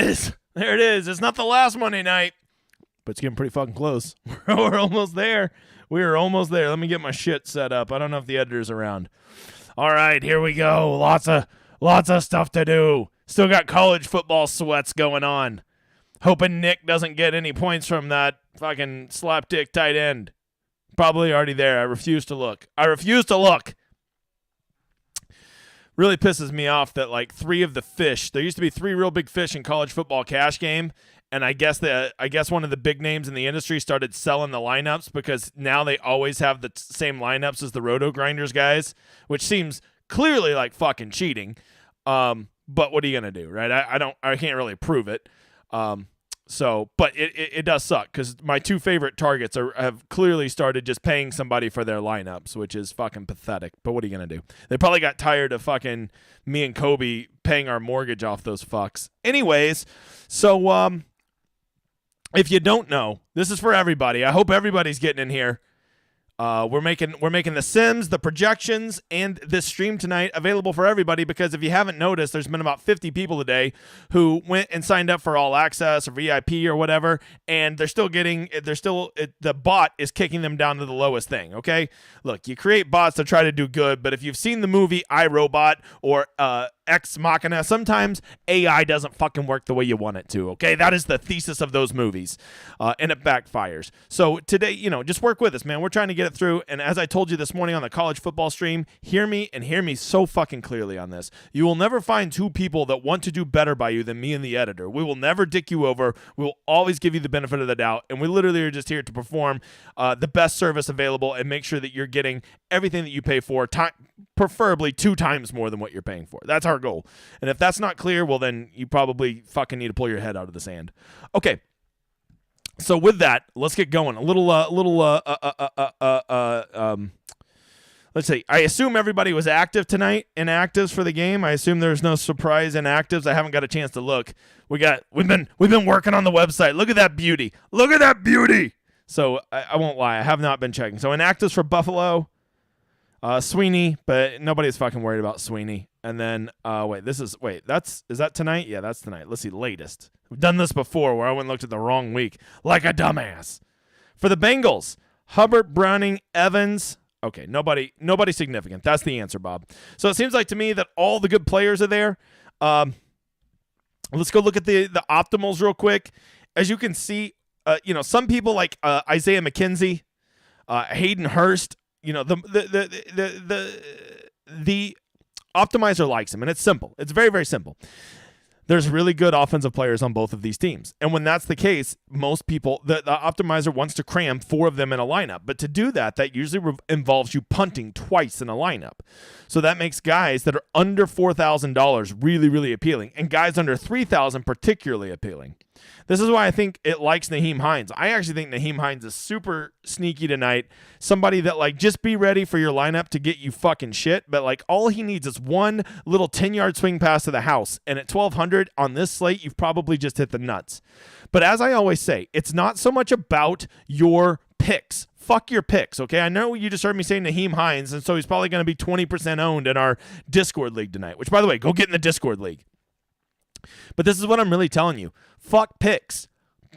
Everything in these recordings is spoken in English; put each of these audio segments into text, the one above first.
is. There it is. It's not the last Monday night, but it's getting pretty fucking close. We're almost there. We are almost there. Let me get my shit set up. I don't know if the editor's around. All right, here we go. Lots of stuff to do. Still got college football sweats going on. Hoping Nick doesn't get any points from that fucking slapdick tight end. Probably already there. I refuse to look. Really pisses me off that like three of the fish, there used to be three real big fish in college football cash game, and I guess one of the big names in the industry started selling the lineups because now they always have the same lineups as the Roto Grinders guys, which seems clearly like fucking cheating. But what are you gonna do, right? I can't really prove it. But it does suck because my two favorite targets have clearly started just paying somebody for their lineups, which is fucking pathetic. But what are you going to do? They probably got tired of fucking me and Kobe paying our mortgage off those fucks. Anyways, so if you don't know, this is for everybody. I hope everybody's getting in here. We're making the Sims, the projections, and this stream tonight available for everybody because if you haven't noticed, there's been about 50 people today who went and signed up for All Access or VIP or whatever, and the bot is kicking them down to the lowest thing, okay? Look, you create bots to try to do good, but if you've seen the movie iRobot or Ex Machina, sometimes AI doesn't fucking work the way you want it to, okay? That is the thesis of those movies, and it backfires. So today, just work with us, man. We're trying to get it through, and as I told you this morning on the college football stream, hear me so fucking clearly on this. You will never find two people that want to do better by you than me and the editor. We will never dick you over. We will always give you the benefit of the doubt, and we literally are just here to perform the best service available and make sure that you're getting everything that you pay for, preferably 2 times more than what you're paying for. That's our goal. And if that's not clear, well, then you probably fucking need to pull your head out of the sand. Okay. So with that, let's get going. Let's see. I assume everybody was active tonight in actives for the game. I assume there's no surprise in actives. I haven't got a chance to look. We've been working on the website. Look at that beauty. So I won't lie. I have not been checking. So in actives for Buffalo, Sweeney, but nobody's fucking worried about Sweeney. And then, is that tonight? Yeah, that's tonight. Let's see, latest. We've done this before where I went and looked at the wrong week. Like a dumbass. For the Bengals, Hubbard, Browning, Evans. Okay, nobody significant. That's the answer, Bob. So it seems like to me that all the good players are there. Let's go look at the optimals real quick. As you can see, some people like Isaiah McKenzie, Hayden Hurst, the optimizer likes him, and it's simple. It's very, very simple. There's really good offensive players on both of these teams. And when that's the case, most people, the optimizer wants to cram 4 of them in a lineup. But to do that usually involves you punting twice in a lineup. So that makes guys that are under $4,000 really, really appealing, and guys under $3,000 particularly appealing. This is why I think it likes Nyheim Hines. I actually think Nyheim Hines is super sneaky tonight. Somebody that, just be ready for your lineup to get you fucking shit. But, all he needs is one little 10-yard swing pass to the house. And at 1,200 on this slate, you've probably just hit the nuts. But as I always say, it's not so much about your picks. Fuck your picks, okay? I know you just heard me say Nyheim Hines, and so he's probably going to be 20% owned in our Discord league tonight. Which, by the way, go get in the Discord league. But this is what I'm really telling you. Fuck picks.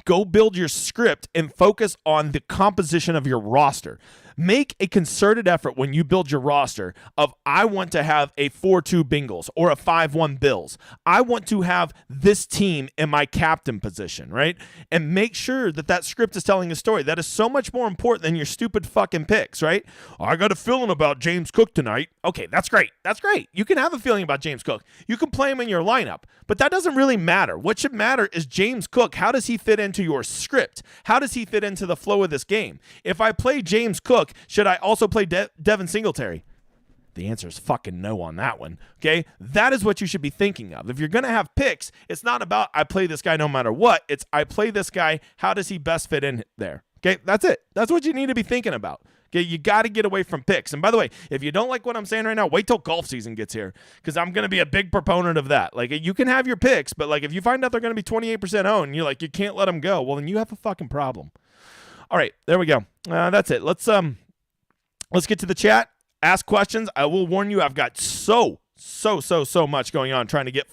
Go build your script and focus on the composition of your roster. Make a concerted effort when you build your roster of I want to have a 4-2 Bengals or a 5-1 Bills. I want to have this team in my captain position, right? And make sure that script is telling a story. That is so much more important than your stupid fucking picks, right? I got a feeling about James Cook tonight. Okay, that's great. That's great. You can have a feeling about James Cook. You can play him in your lineup, but that doesn't really matter. What should matter is James Cook. How does he fit into your script? How does he fit into the flow of this game? If I play James Cook, should I also play Devin Singletary? The answer is fucking no on that one, okay? That is what you should be thinking of. If you're going to have picks, it's not about I play this guy no matter what. It's I play this guy, how does he best fit in there? Okay, that's it. That's what you need to be thinking about. Okay, you got to get away from picks. And by the way, if you don't like what I'm saying right now, wait till golf season gets here because I'm going to be a big proponent of that. You can have your picks, but if you find out they're going to be 28% owned and you're you can't let them go, well, then you have a fucking problem. All right, there we go. That's it. Let's get to the chat. Ask questions. I will warn you, I've got so so much going on trying to get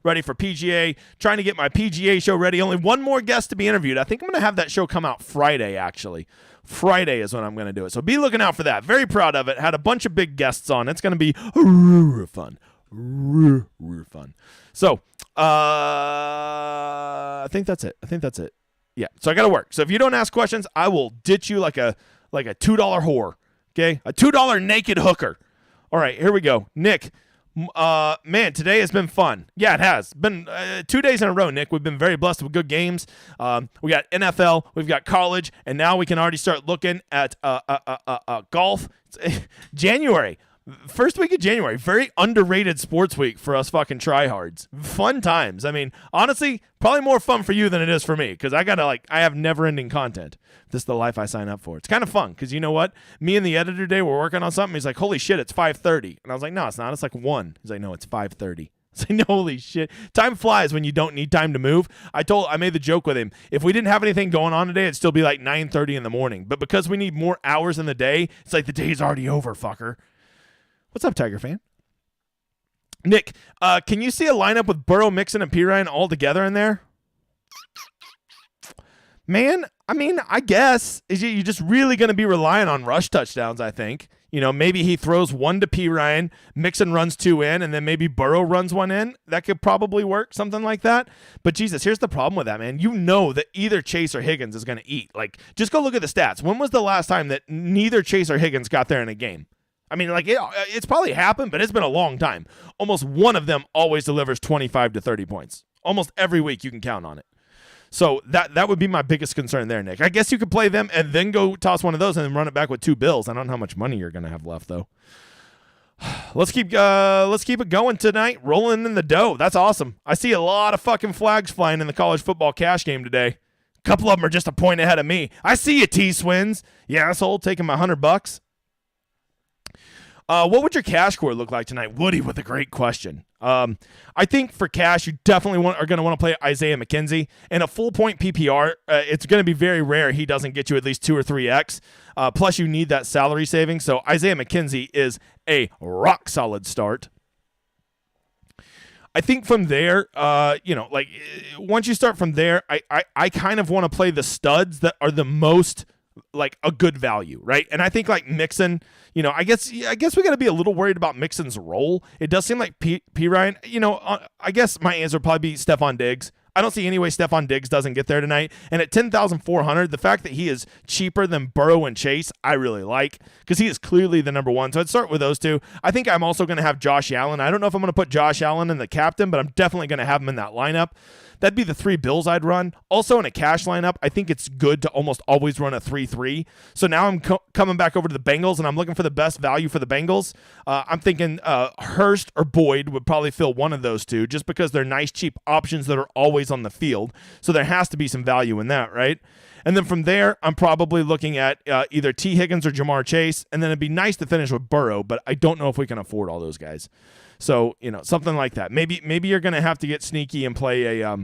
ready for PGA, trying to get my PGA show ready. Only one more guest to be interviewed. I think I'm going to have that show come out Friday, actually. Friday is when I'm going to do it. So be looking out for that. Very proud of it. Had a bunch of big guests on. It's going to be fun. Fun. So I think that's it. Yeah. So I got to work. So if you don't ask questions, I will ditch you like a $2 whore. Okay? A $2 naked hooker. All right, here we go. Nick, man, today has been fun. Yeah, it has. Been 2 days in a row, Nick. We've been very blessed with good games. We got NFL, we've got college, and now we can already start looking at golf. January. First week of January, very underrated sports week for us fucking tryhards. Fun times. I mean, honestly, probably more fun for you than it is for me because I have never-ending content. This is the life I sign up for. It's kind of fun because you know what? Me and the editor today were working on something. He's like, holy shit, it's 5:30. And I was like, no, it's not. It's like 1. He's like, no, it's 5:30. It's like, holy shit. Time flies when you don't need time to move. I made the joke with him. If we didn't have anything going on today, it'd still be like 9:30 in the morning. But because we need more hours in the day, it's like the day's already over, fucker. What's up, Tiger fan? Nick, can you see a lineup with Burrow, Mixon, and Pirine all together in there? Man, I mean, I guess. You're just really going to be relying on rush touchdowns, I think. You know, maybe he throws 1 to Pirine, Mixon runs 2 in, and then maybe Burrow runs 1 in. That could probably work, something like that. But, Jesus, here's the problem with that, man. You know that either Chase or Higgins is going to eat. Like, just go look at the stats. When was the last time that neither Chase or Higgins got there in a game? I mean, like, it's probably happened, but it's been a long time. Almost one of them always delivers 25 to 30 points. Almost every week you can count on it. So that would be my biggest concern there, Nick. I guess you could play them and then go toss one of those and then run it back with 2 Bills. I don't know how much money you're going to have left, though. Let's keep it going tonight. Rolling in the dough. That's awesome. I see a lot of fucking flags flying in the college football cash game today. A couple of them are just a point ahead of me. I see you, T-Swins. Yeah, asshole, taking my $100. What would your cash score look like tonight? Woody with a great question. I think for cash, you definitely are going to want to play Isaiah McKenzie. In a full point PPR, it's going to be very rare he doesn't get you at least 2 or 3x. Plus, you need that salary saving. So Isaiah McKenzie is a rock solid start. I think from there, once you start from there, I kind of want to play the studs that are the most like a good value, right? And I think like Mixon, I guess we got to be a little worried about Mixon's role. It does seem like Pirine, I guess my answer would probably be Stephon Diggs. I don't see any way Stephon Diggs doesn't get there tonight. And at 10,400, the fact that he is cheaper than Burrow and Chase, I really like because he is clearly the number one. So I'd start with those two. I think I'm also going to have Josh Allen. I don't know if I'm going to put Josh Allen in the captain, but I'm definitely going to have him in that lineup. That'd be the 3 Bills I'd run. Also in a cash lineup, I think it's good to almost always run a 3-3. So now I'm coming back over to the Bengals, and I'm looking for the best value for the Bengals. I'm thinking Hurst or Boyd would probably fill one of those two just because they're nice, cheap options that are always on the field. So there has to be some value in that, right? And then from there, I'm probably looking at either T. Higgins or Jamar Chase, and then it'd be nice to finish with Burrow, but I don't know if we can afford all those guys. So, something like that. Maybe you're going to have to get sneaky and play a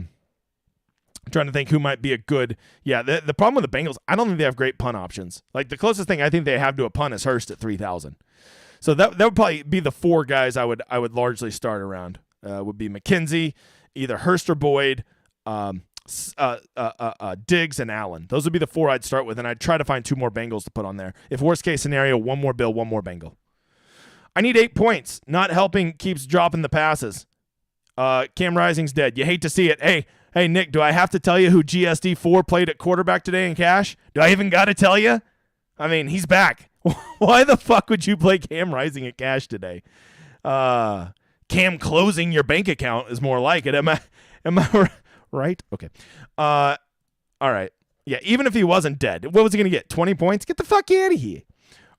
I'm trying to think who might be a good. Yeah, the problem with the Bengals, I don't think they have great punt options. Like the closest thing I think they have to a punt is Hurst at 3,000. So that would probably be the 4 guys I would largely start around. Would be McKenzie, either Hurst or Boyd, Diggs and Allen. Those would be the 4 I'd start with, and I'd try to find 2 more Bengals to put on there. If worst case scenario, 1 more Bill, 1 more Bengal. I need 8 points. Not helping keeps dropping the passes. Cam Rising's dead. You hate to see it. Hey, Nick, do I have to tell you who GSD4 played at quarterback today in cash? Do I even got to tell you? I mean, he's back. Why the fuck would you play Cam Rising at cash today? Cam closing your bank account is more like it. Am I right? Okay. All right. Yeah, even if he wasn't dead, what was he going to get? 20 points? Get the fuck out of here.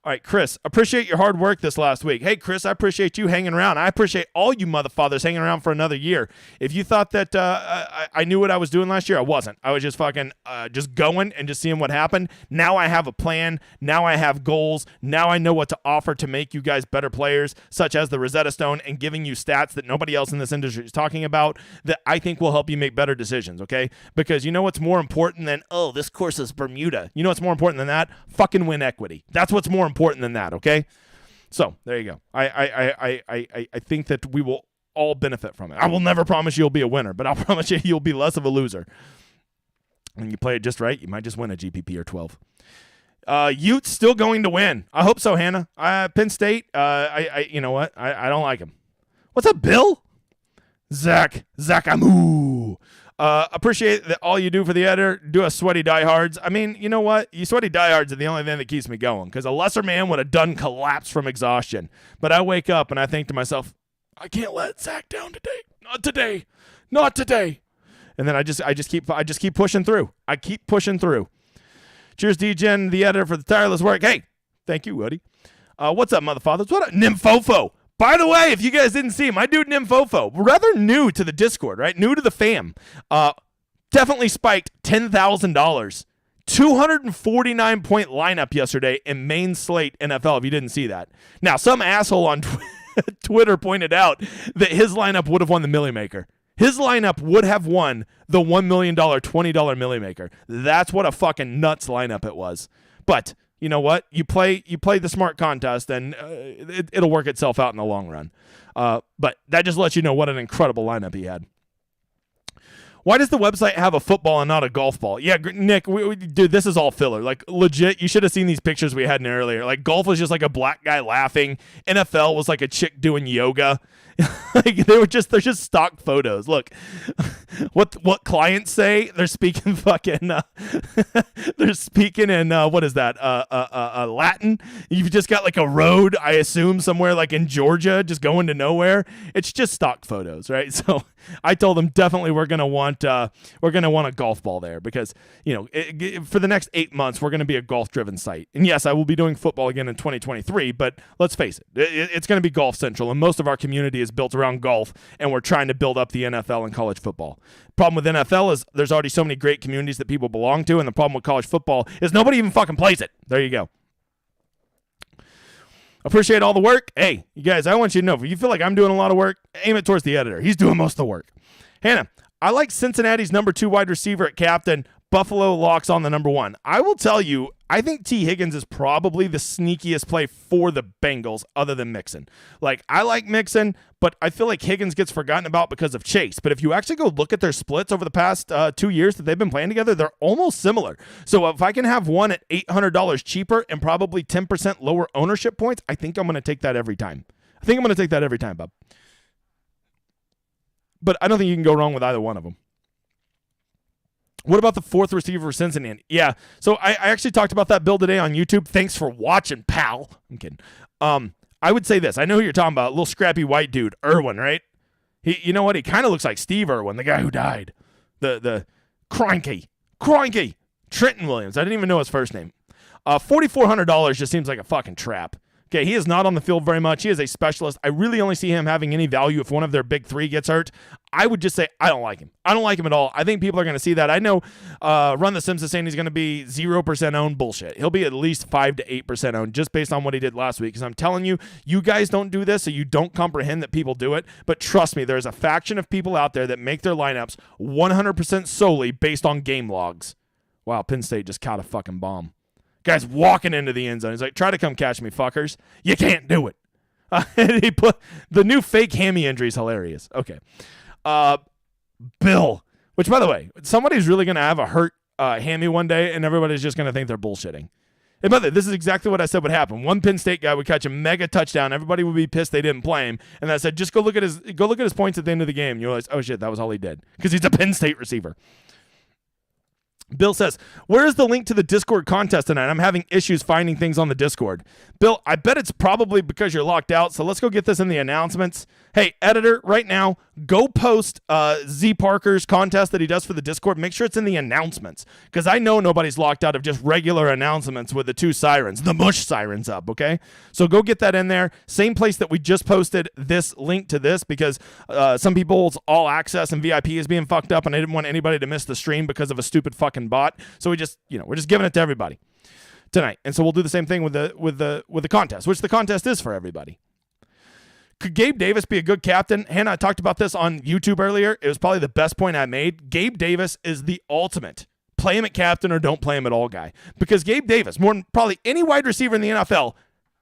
All right, Chris, appreciate your hard work this last week. Hey, Chris, I appreciate you hanging around. I appreciate all you motherfathers hanging around for another year. If you thought that I knew what I was doing last year, I wasn't. I was just fucking just going and just seeing what happened. Now I have a plan. Now I have goals. Now I know what to offer to make you guys better players, such as the Rosetta Stone and giving you stats that nobody else in this industry is talking about that I think will help you make better decisions, okay? Because you know what's more important than, this course is Bermuda. You know what's more important than that? Fucking win equity. That's what's more important than that, okay? So there you go. I think that we will all benefit from it. I will never promise you'll be a winner, but I'll promise you'll be less of a loser. When you play it just right, you might just win a GPP or 12. Utes still going to win. I hope so, Hannah. Penn State, you know what? I don't like him. What's up, Bill? Zach Amu. Appreciate that all you do for the editor. Do a sweaty diehards. I mean, you know what? You sweaty diehards are the only thing that keeps me going, because a lesser man would have done collapse from exhaustion. But I wake up and I think to myself, I can't let Zach down today. Not today. And then I just keep pushing through. I keep pushing through. Cheers, D-Gen, the editor, for the tireless work. Hey, thank you, Woody. What's up, motherfathers? What up, Nymphofo? By the way, if you guys didn't see him, my dude Nymphofo, rather new to the Discord, right? New to the fam. Definitely spiked $10,000. 249-point lineup yesterday in main slate NFL, if you didn't see that. Now, some asshole on Twitter pointed out that his lineup would have won the Millie Maker. His lineup would have won the $1 million, $20 Millie Maker. That's what a fucking nuts lineup it was. But you know what? You play the smart contest, and it'll work itself out in the long run. But that just lets you know what an incredible lineup he had. Why does the website have a football and not a golf ball? Yeah, Nick, dude, this is all filler. Like, legit, you should have seen these pictures we had in earlier. Like, golf was just like a black guy laughing. NFL was like a chick doing yoga. Like, they're just stock photos. Look, what clients say, they're speaking fucking they're speaking in what is that, Latin. You've just got like a road, I assume, somewhere like in Georgia, just going to nowhere. It's just stock photos, right? So I told them definitely we're gonna want a golf ball there, because for the next 8 months we're gonna be a golf driven site. And yes, I will be doing football again in 2023, but let's face it, it's gonna be golf central, and most of our community is built around golf, and we're trying to build up the NFL and college football. Problem with NFL is there's already so many great communities that people belong to, and the problem with college football is nobody even fucking plays it. There you go. Appreciate all the work. Hey, you guys, I want you to know, if you feel like I'm doing a lot of work, aim it towards the editor. He's doing most of the work. Hannah, I like Cincinnati's number 2 wide receiver at captain. Buffalo locks on the number 1. I will tell you, I think T. Higgins is probably the sneakiest play for the Bengals other than Mixon. Like, I like Mixon, but I feel like Higgins gets forgotten about because of Chase. But if you actually go look at their splits over the past 2 years that they've been playing together, they're almost similar. So if I can have one at $800 cheaper and probably 10% lower ownership points, I think I'm going to take that every time. Bob. But I don't think you can go wrong with either one of them. What about the 4th receiver for Cincinnati? Yeah, so I actually talked about that build today on YouTube. Thanks for watching, pal. I'm kidding. I would say this. I know who you're talking about. A little scrappy white dude, Irwin, right? You know what? He kind of looks like Steve Irwin, the guy who died. The Kroenke. Trenton Williams. I didn't even know his first name. $4,400 just seems like a fucking trap. Okay, he is not on the field very much. He is a specialist. I really only see him having any value if one of their big 3 gets hurt. I would just say I don't like him. I don't like him at all. I think people are going to see that. I know Run the Sims is saying he's going to be 0% owned. Bullshit. He'll be at least 5 to 8% owned just based on what he did last week. Because I'm telling you, you guys don't do this, so you don't comprehend that people do it. But trust me, there's a faction of people out there that make their lineups 100% solely based on game logs. Wow, Penn State just caught a fucking bomb. Guy's walking into the end zone. He's like, try to come catch me, fuckers. You can't do it. And he put the new fake hammy injury is hilarious. Okay. Bill, which, by the way, somebody's really going to have a hurt hammy one day, and everybody's just going to think they're bullshitting. And by the way, this is exactly what I said would happen. One Penn State guy would catch a mega touchdown. Everybody would be pissed they didn't play him. And I said, just go look at his points at the end of the game. You realize, oh, shit, that was all he did. Because he's a Penn State receiver. Bill says, where is the link to the Discord contest tonight? I'm having issues finding things on the Discord. Bill, I bet it's probably because you're locked out, so let's go get this in the announcements. Hey, editor, right now, go post Z Parker's contest that he does for the Discord. Make sure it's in the announcements, because I know nobody's locked out of just regular announcements with the 2 sirens, the mush sirens up, okay? So go get that in there. Same place that we just posted this link to this, because some people's all access and VIP is being fucked up, and I didn't want anybody to miss the stream because of a stupid fucking bot. So we're just giving it to everybody tonight. And so we'll do the same thing with the contest, which the contest is for everybody. Could Gabe Davis be a good captain? Hannah, I talked about this on YouTube earlier. It was probably the best point I made. Gabe Davis is the ultimate play him at captain or don't play him at all guy. Because Gabe Davis, more than probably any wide receiver in the NFL,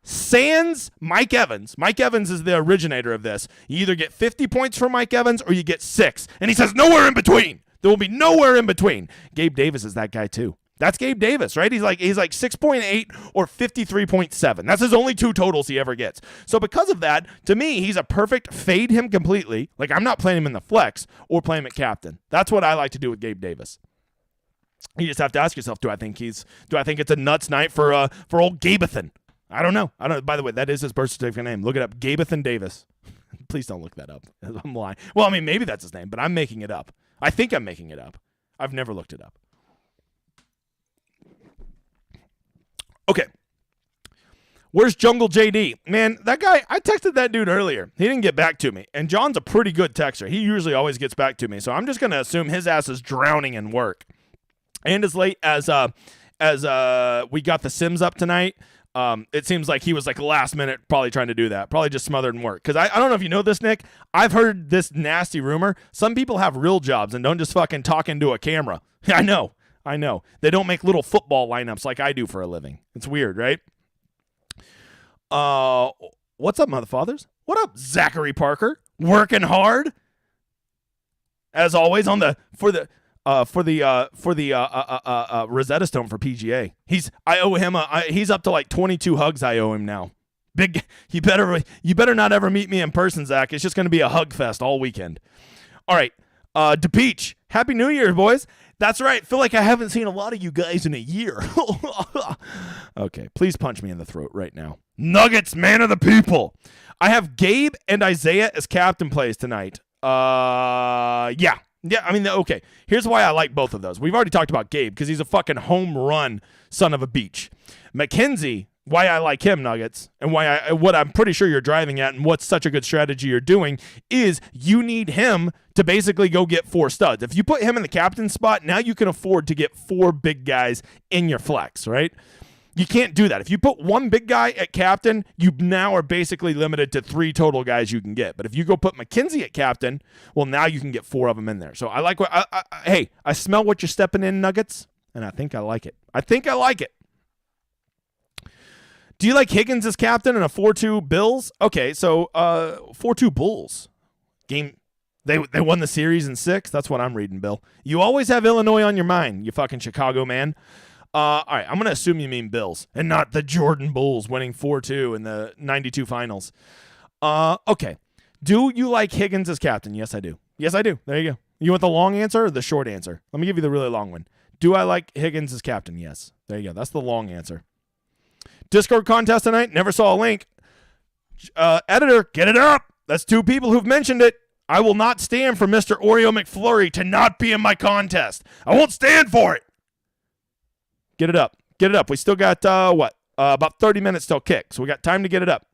sans Mike Evans. Mike Evans is the originator of this. You either get 50 points from Mike Evans or you get 6. And he says nowhere in between. There will be nowhere in between. Gabe Davis is that guy too. That's Gabe Davis, right? He's like 6.8 or 53.7. That's his only 2 totals he ever gets. So because of that, to me, he's a perfect fade him completely. Like, I'm not playing him in the flex or playing him at captain. That's what I like to do with Gabe Davis. You just have to ask yourself, do I think it's a nuts night for old Gabathan? I don't know. By the way, that is his birth certificate name. Look it up. Gabathan Davis. Please don't look that up. I'm lying. Well, I mean, maybe that's his name, but I'm making it up. I think I'm making it up. I've never looked it up. Okay. Where's Jungle JD? Man, that guy, I texted that dude earlier. He didn't get back to me. And John's a pretty good texter. He usually always gets back to me. So I'm just going to assume his ass is drowning in work. And as late as we got the Sims up tonight, it seems like he was like last minute probably trying to do that. Probably just smothered in work. Because I don't know if you know this, Nick. I've heard this nasty rumor. Some people have real jobs and don't just fucking talk into a camera. I know. They don't make little football lineups like I do for a living. It's weird, right? What's up, motherfathers? What up, Zachary Parker? Working hard, as always for the Rosetta Stone for PGA. He's up to like 22 hugs I owe him now. Big, you better not ever meet me in person, Zach. It's just going to be a hug fest all weekend. All right, DePeach, Happy New Year, boys. That's right. Feel like I haven't seen a lot of you guys in a year. Okay, please punch me in the throat right now. Nuggets, man of the people. I have Gabe and Isaiah as captain plays tonight. Yeah, I mean, okay. Here's why I like both of those. We've already talked about Gabe because he's a fucking home run son of a beach. McKenzie, why I like him, Nuggets, and what I'm pretty sure you're driving at and what's such a good strategy you're doing is you need him to basically go get 4 studs. If you put him in the captain spot, now you can afford to get 4 big guys in your flex, right? You can't do that. If you put 1 big guy at captain, you now are basically limited to 3 total guys you can get. But if you go put McKenzie at captain, well, now you can get 4 of them in there. So I like hey, I smell what you're stepping in, Nuggets, and I think I like it. Do you like Higgins as captain in a 4-2 Bills? Okay, so 4-2 Bulls. Game, they won the series in 6. That's what I'm reading, Bill. You always have Illinois on your mind, you fucking Chicago man. All right, I'm going to assume you mean Bills and not the Jordan Bulls winning 4-2 in the 92 finals. Okay. Do you like Higgins as captain? Yes, I do. There you go. You want the long answer or the short answer? Let me give you the really long one. Do I like Higgins as captain? Yes. There you go. That's the long answer. Discord contest tonight. Never saw a link. Editor, get it up. That's 2 people who've mentioned it. I will not stand for Mr. Oreo McFlurry to not be in my contest. I won't stand for it. Get it up. We still got, about 30 minutes till kick. So we got time to get it up.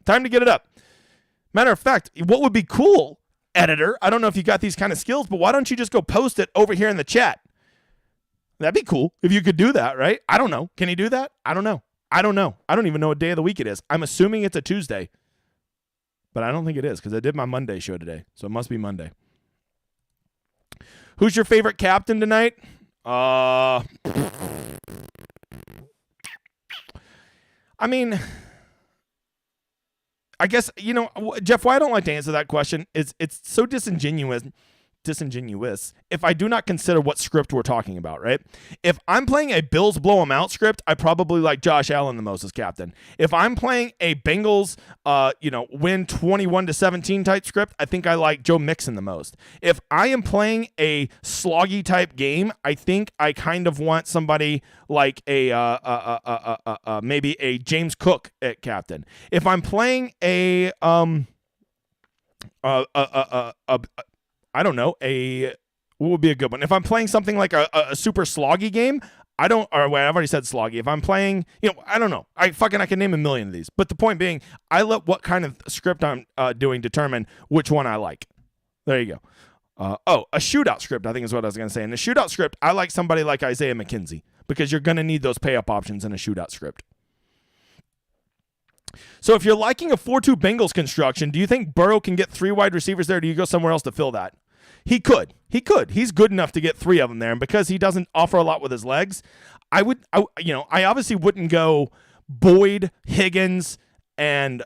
Matter of fact, what would be cool, editor, I don't know if you got these kind of skills, but why don't you just go post it over here in the chat? That'd be cool if you could do that, right? I don't know. Can he do that? I don't know. I don't even know what day of the week it is. I'm assuming it's a Tuesday, but I don't think it is because I did my Monday show today, so it must be Monday. Who's your favorite captain tonight? I mean, I guess, Jeff, why I don't like to answer that question is it's so disingenuous if I do not consider what script we're talking about, right? If I'm playing a Bills blow 'em out script, I probably like Josh Allen the most as captain. If I'm playing a Bengals, win 21-17 type script, I think I like Joe Mixon the most. If I am playing a sloggy type game, I think I kind of want somebody like maybe a James Cook at captain. If I'm playing I don't know, what would be a good one? If I'm playing something like a super sloggy game, I've already said sloggy. If I'm playing, I don't know. I can name a million of these. But the point being, I let what kind of script I'm doing determine which one I like. There you go. A shootout script, I think is what I was going to say. In a shootout script, I like somebody like Isaiah McKenzie because you're going to need those pay-up options in a shootout script. So if you're liking a 4-2 Bengals construction, do you think Burrow can get 3 wide receivers there? Or do you go somewhere else to fill that? He could. He's good enough to get 3 of them there. And because he doesn't offer a lot with his legs, I obviously wouldn't go Boyd, Higgins, and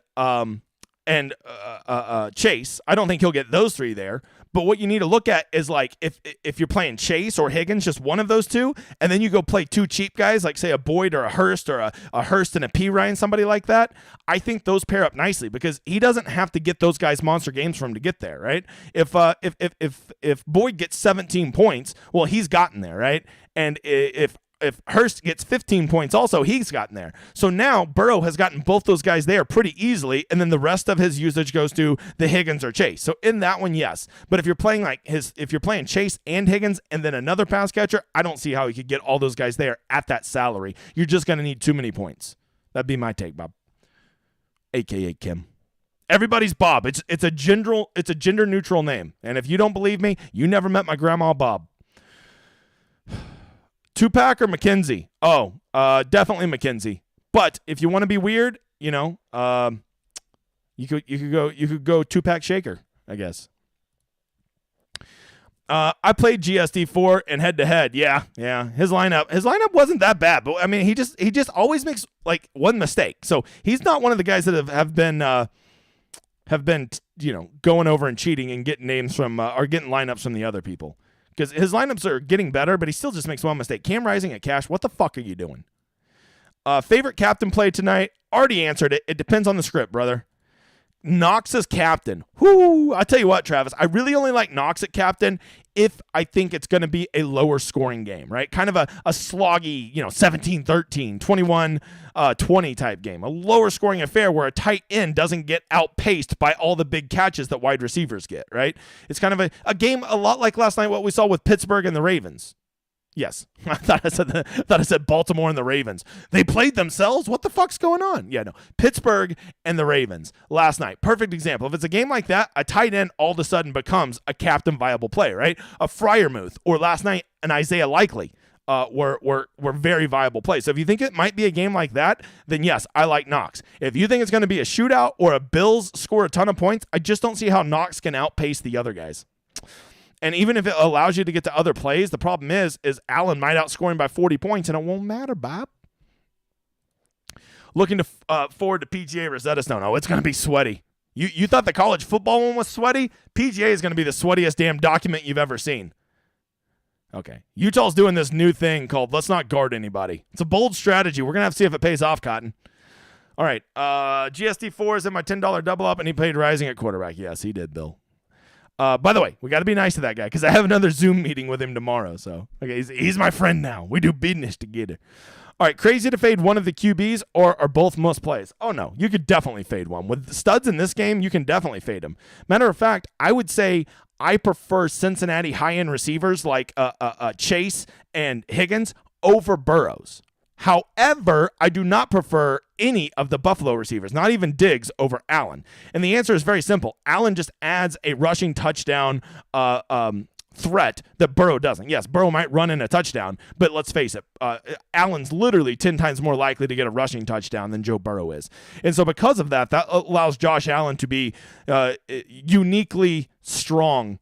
Chase. I don't think he'll get those three there. But what you need to look at is like if you're playing Chase or Higgins, just one of those two, and then you go play two cheap guys, like say a Boyd or a Hurst or a Hurst and a P. Ryan, somebody like that. I think those pair up nicely because he doesn't have to get those guys monster games for him to get there, right? If Boyd gets 17 points, well, he's gotten there, right? And if Hurst gets 15 points also, he's gotten there. So now Burrow has gotten both those guys there pretty easily, and then the rest of his usage goes to the Higgins or Chase. So in that one, yes. But if you're playing if you're playing Chase and Higgins and then another pass catcher, I don't see how he could get all those guys there at that salary. You're just going to need too many points. That'd be my take, Bob. AKA Kim. Everybody's Bob. It's a gender neutral name. And if you don't believe me, you never met my grandma Bob. Tupac or McKenzie? Oh, definitely McKenzie. But if you want to be weird, you could go Tupac Shaker, I guess. I played GSD4 and head to head. Yeah. His lineup wasn't that bad, but I mean, he just always makes like one mistake. So he's not one of the guys that have been going over and cheating and getting names from or getting lineups from the other people. Because his lineups are getting better, but he still just makes one mistake. Cam Rising at cash, what the fuck are you doing? Favorite captain play tonight? Already answered it. It depends on the script, brother. Knox as captain. Whoo! I tell you what, Travis, I really only like Knox at captain if I think it's going to be a lower scoring game, right? Kind of a sloggy, 17-13, 21-20 type game. A lower scoring affair where a tight end doesn't get outpaced by all the big catches that wide receivers get, right? It's kind of a game a lot like last night, what we saw with Pittsburgh and the Ravens. Yes. I thought I said Baltimore and the Ravens. They played themselves? What the fuck's going on? Yeah, no. Pittsburgh and the Ravens last night. Perfect example. If it's a game like that, a tight end all of a sudden becomes a captain viable play, right? A Freiermuth or last night an Isaiah Likely were very viable plays. So if you think it might be a game like that, then yes, I like Knox. If you think it's going to be a shootout or a Bills score a ton of points, I just don't see how Knox can outpace the other guys. And even if it allows you to get to other plays, the problem is Allen might outscore him by 40 points, and it won't matter, Bob. Looking to forward to PGA Rosetta Stone. Oh, it's going to be sweaty. You thought the college football one was sweaty? PGA is going to be the sweatiest damn document you've ever seen. Okay. Utah's doing this new thing called let's not guard anybody. It's a bold strategy. We're going to have to see if it pays off, Cotton. All right. GSD4 is in my $10 double up, and he played Rising at quarterback. Yes, he did, Bill. By the way, we got to be nice to that guy because I have another Zoom meeting with him tomorrow. So, okay, he's my friend now. We do business together. All right, crazy to fade one of the QBs or both most plays? Oh, no, you could definitely fade one. With the studs in this game, you can definitely fade them. Matter of fact, I would say I prefer Cincinnati high-end receivers like Chase and Higgins over Burrows. However, I do not prefer any of the Buffalo receivers, not even Diggs over Allen. And the answer is very simple. Allen just adds a rushing touchdown threat that Burrow doesn't. Yes, Burrow might run in a touchdown, but let's face it, Allen's literally 10 times more likely to get a rushing touchdown than Joe Burrow is. And so because of that, that allows Josh Allen to be uniquely strong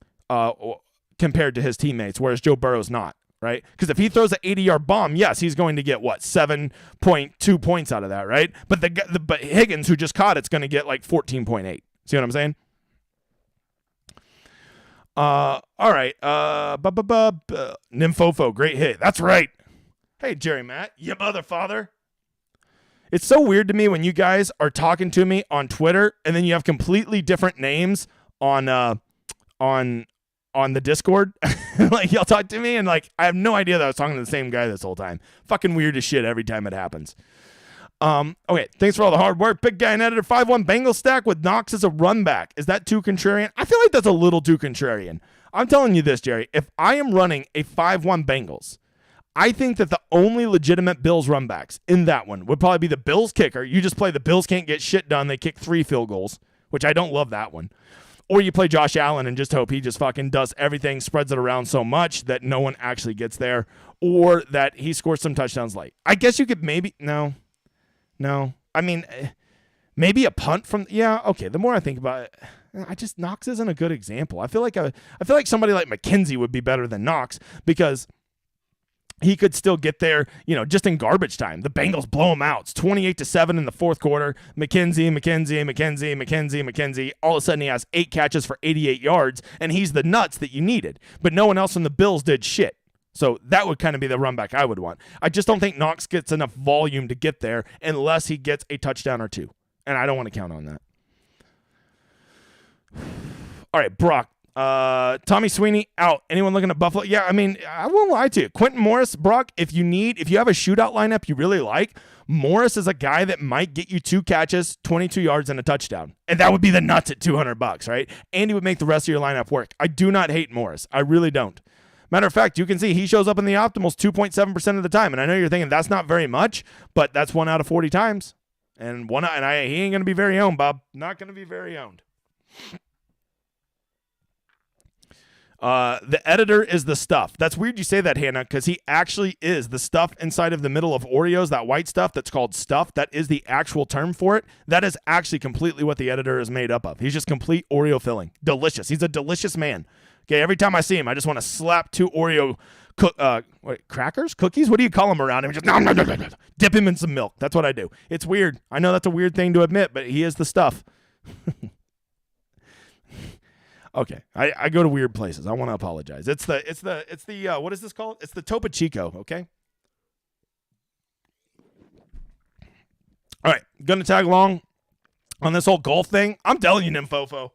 compared to his teammates, whereas Joe Burrow's not. Right? Because if he throws an 80-yard bomb, yes, he's going to get, 7.2 points out of that, right? But but Higgins, who just caught it's going to get like 14.8. See what I'm saying? All right. Nymphofo, great hit. That's right. Hey, Jerry Matt, you mother father. It's so weird to me when you guys are talking to me on Twitter and then you have completely different names on the Discord. Like, y'all talk to me and like I have no idea that I was talking to the same guy this whole time. Fucking weird as shit every time it happens. Okay, thanks for all the hard work. Big guy and editor 5-1 Bengals stack with Knox as a run back. Is that too contrarian? I feel like that's a little too contrarian. I'm telling you this, Jerry. If I am running a 5-1 Bengals, I think that the only legitimate Bills run backs in that one would probably be the Bills kicker. You just play the Bills can't get shit done. They kick 3 field goals, which I don't love that one. Or you play Josh Allen and just hope he just fucking does everything, spreads it around so much that no one actually gets there, or that he scores some touchdowns late. I guess you could maybe no. I mean, maybe a punt from okay. The more I think about it, Knox isn't a good example. I feel like somebody like McKenzie would be better than Knox because he could still get there, just in garbage time. The Bengals blow him out. It's 28-7 in the fourth quarter. McKenzie. All of a sudden, he has 8 catches for 88 yards, and he's the nuts that you needed. But no one else from the Bills did shit. So that would kind of be the run back I would want. I just don't think Knox gets enough volume to get there unless he gets a touchdown or 2. And I don't want to count on that. All right, Brock. Tommy Sweeney out. Anyone looking at Buffalo? Yeah, I mean, I won't lie to you. Quentin Morris, Brock, if you have a shootout lineup you really like, Morris is a guy that might get you 2 catches, 22 yards, and a touchdown. And that would be the nuts at $200, right? And he would make the rest of your lineup work. I do not hate Morris. I really don't. Matter of fact, you can see he shows up in the optimals 2.7% of the time. And I know you're thinking that's not very much, but that's 1 out of 40 times. And he ain't going to be very owned, Bob. Not going to be very owned. The editor is the stuff. That's weird you say that, Hannah, because he actually is the stuff inside of the middle of Oreos, that white stuff that's called stuff. That is the actual term for it. That is actually completely what the editor is made up of. He's just complete Oreo filling. Delicious. He's a delicious man. Okay, every time I see him, I just want to slap 2 Oreo crackers? Cookies? What do you call them around him? Just dip him in some milk. That's what I do. It's weird. I know that's a weird thing to admit, but he is the stuff. Okay, I go to weird places. I want to apologize. It's the what is this called? It's the Topo Chico, okay? All right, gonna tag along on this whole golf thing. I'm telling you, Nymphofo,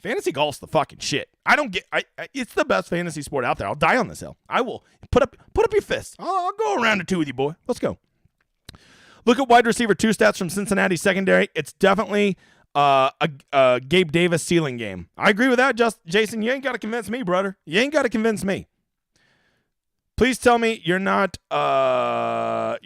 fantasy golf's the fucking shit. It's the best fantasy sport out there. I'll die on this hill. I will put up your fists. I'll go around to 2 with you, boy. Let's go. Look at wide receiver 2 stats from Cincinnati secondary. It's definitely a Gabe Davis ceiling game. I agree with that, Jason. You ain't got to convince me, brother. You ain't got to convince me. Please tell me you're not UTEP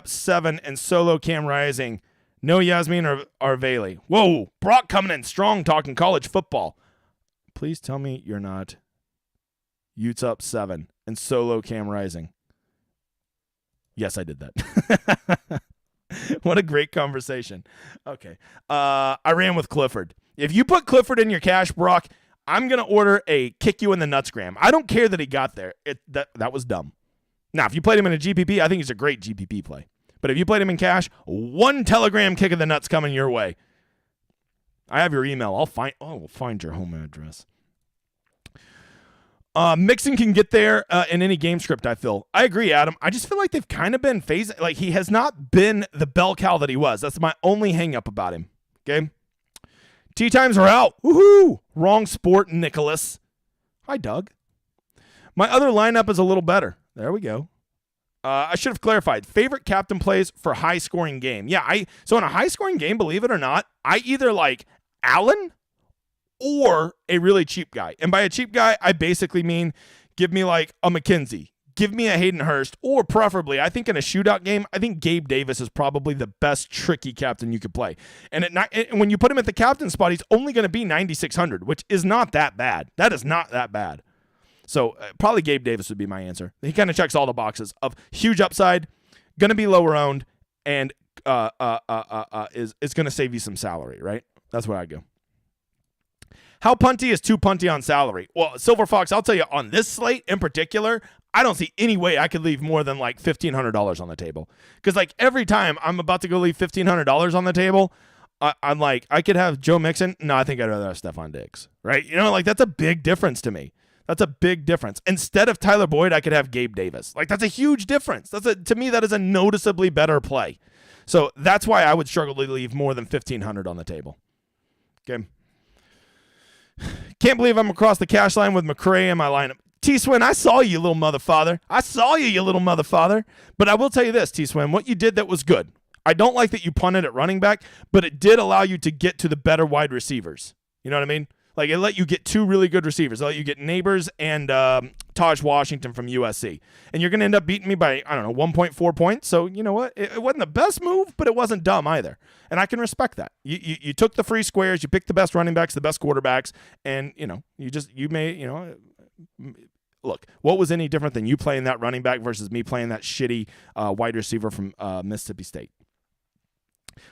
7 and solo Cam Rising. No Yasmin or Arveli. Whoa, Brock coming in strong talking college football. Please tell me you're not UTEP 7 and solo Cam Rising. Yes, I did that. What a great conversation. Okay. I ran with Clifford. If you put Clifford in your cash, Brock, I'm going to order a kick you in the nuts gram. I don't care that he got there. That was dumb. Now, if you played him in a GPP, I think he's a great GPP play. But if you played him in cash, 1 Telegram kick of the nuts coming your way. I have your email. We'll find your home address. Mixon can get there in any game script, I feel. I agree, Adam. I just feel like they've kind of been phasing. Like, he has not been the bell cow that he was. That's my only hang-up about him. Okay? Tea times are out. Woohoo! Wrong sport, Nicholas. Hi, Doug. My other lineup is a little better. There we go. I should have clarified. Favorite captain plays for high-scoring game. Yeah, so in a high-scoring game, believe it or not, I either like Allen or a really cheap guy. And by a cheap guy, I basically mean give me like a McKenzie, give me a Hayden Hurst, or preferably, I think in a shootout game, I think Gabe Davis is probably the best tricky captain you could play. And when you put him at the captain spot, he's only going to be 9,600, which is not that bad. That is not that bad. So probably Gabe Davis would be my answer. He kind of checks all the boxes of huge upside, going to be lower owned, and is going to save you some salary, right? That's where I go. How punty is too punty on salary? Well, Silver Fox, I'll tell you, on this slate in particular, I don't see any way I could leave more than like $1,500 on the table. Because like every time I'm about to go leave $1,500 on the table, I'm like, I could have Joe Mixon. No, I think I'd rather have Stephon Diggs, right? Like that's a big difference to me. That's a big difference. Instead of Tyler Boyd, I could have Gabe Davis. Like that's a huge difference. To me, that is a noticeably better play. So that's why I would struggle to leave more than $1,500 on the table. Okay. Can't believe I'm across the cash line with McCray in my lineup. T-Swin, I saw you, little motherfather. I saw you little motherfather. But I will tell you this, T-Swin, what you did that was good. I don't like that you punted at running back, but it did allow you to get to the better wide receivers. You know what I mean? Like, it let you get 2 really good receivers. It let you get Neighbors and Taj Washington from USC. And you're going to end up beating me by, 1.4 points. So, you know what? It wasn't the best move, but it wasn't dumb either. And I can respect that. You took the free squares. You picked the best running backs, the best quarterbacks. And, look, what was any different than you playing that running back versus me playing that shitty wide receiver from Mississippi State?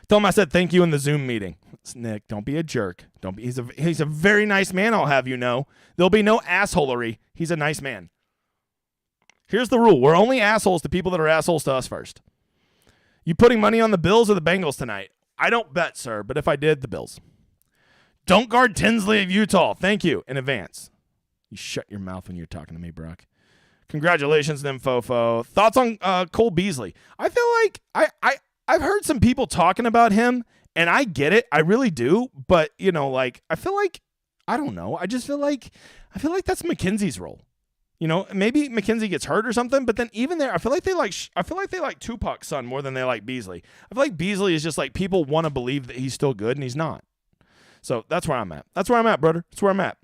Tell him I said thank you in the Zoom meeting. Nick, don't be a jerk. He's a very nice man, I'll have you know. There'll be no assholery. He's a nice man. Here's the rule. We're only assholes to people that are assholes to us first. You putting money on the Bills or the Bengals tonight? I don't bet, sir, but if I did, the Bills. Don't guard Tinsley of Utah. Thank you in advance. You shut your mouth when you're talking to me, Brock. Congratulations, Nympfofo. Thoughts on Cole Beasley? I feel like I've heard some people talking about him, and I get it. I really do. But, you know, like, I feel like, I don't know. I feel like that's McKenzie's role. You know, maybe McKenzie gets hurt or something, but then even there, I feel like they like Tupac's son more than they like Beasley. I feel like Beasley is just like people want to believe that he's still good, and he's not. So that's where I'm at. That's where I'm at, brother. That's where I'm at.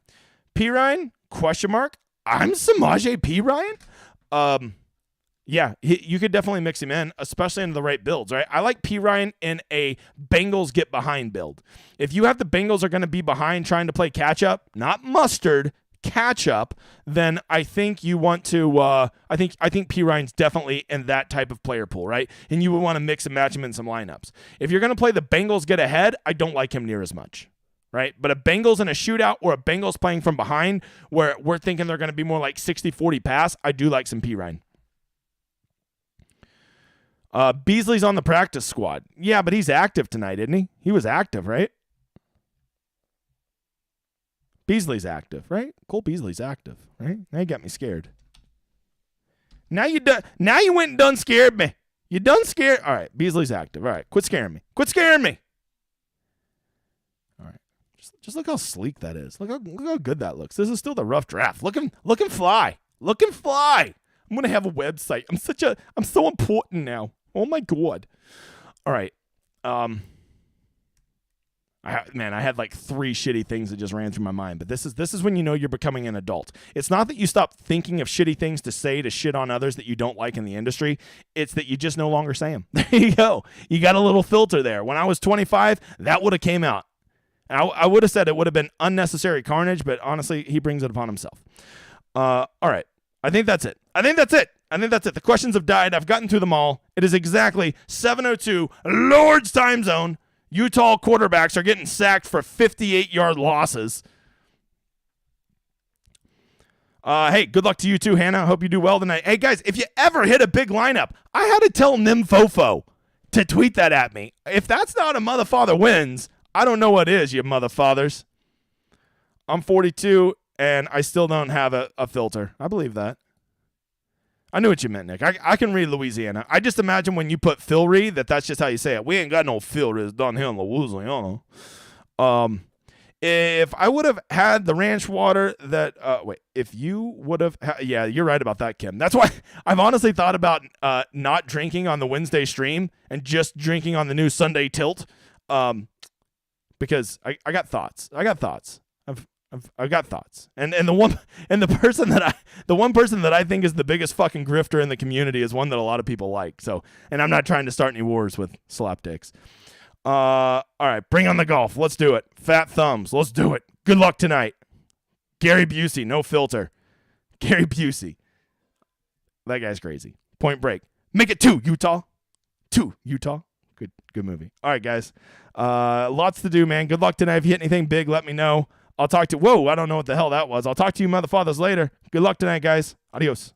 P. Ryan? Question mark. I'm Samaje P. Ryan. Yeah, you could definitely mix him in, especially into the right builds, right? I like P. Ryan in a Bengals get behind build. If you have the Bengals are going to be behind trying to play catch up, not mustard, catch up, then I think you want to. I think P. Ryan's definitely in that type of player pool, right? And you would want to mix and match him in some lineups. If you're going to play the Bengals get ahead, I don't like him near as much. Right? But a Bengals in a shootout or a Bengals playing from behind where we're thinking they're going to be more like 60-40 pass, I do like some P. Ryan. Beasley's on the practice squad. Yeah, but he's active tonight, isn't he? He was active, right? Beasley's active, right? Cole Beasley's active, right? Now you got me scared. Now you went and done scared me. You done scared. All right, Beasley's active. All right, quit scaring me. Quit scaring me. All right. Just look how sleek that is. Look how good that looks. This is still the rough draft. Look and fly. Look and fly. I'm gonna have a website. I'm so important now. Oh my God. All right. I had like 3 shitty things that just ran through my mind, but this is when you know you're becoming an adult. It's not that you stop thinking of shitty things to say to shit on others that you don't like in the industry. It's that you just no longer say them. There you go. You got a little filter there. When I was 25, that would have came out. I would have said it would have been unnecessary carnage, but honestly, he brings it upon himself. All right. I think that's it. The questions have died. I've gotten through them all. It is exactly 7:02 Lord's time zone. Utah quarterbacks are getting sacked for 58-yard losses. Hey, good luck to you too, Hannah. Hope you do well tonight. Hey, guys, if you ever hit a big lineup, I had to tell Nympfofo to tweet that at me. If that's not a mother father wins, I don't know what is, you mother fathers. I'm 42, and I still don't have a filter. I believe that. I knew what you meant, Nick. I can read Louisiana. I just imagine when you put Philry, that's just how you say it. We ain't got no filters down here in Louisiana. If I would have had the ranch water that if you would have yeah, you're right about that, Kim. That's why I've honestly thought about not drinking on the Wednesday stream and just drinking on the new Sunday tilt. Because I got thoughts. I've got thoughts. And the one person that I think is the biggest fucking grifter in the community is one that a lot of people like. So, and I'm not trying to start any wars with slapdicks. All right, bring on the golf. Let's do it. Fat thumbs. Let's do it. Good luck tonight. Gary Busey, no filter. Gary Busey. That guy's crazy. Point Break. Make it 2, Utah. 2, Utah. Good movie. All right, guys. Lots to do, man. Good luck tonight. If you hit anything big, let me know. I'll talk to... Whoa, I don't know what the hell that was. I'll talk to you motherfathers later. Good luck tonight, guys. Adios.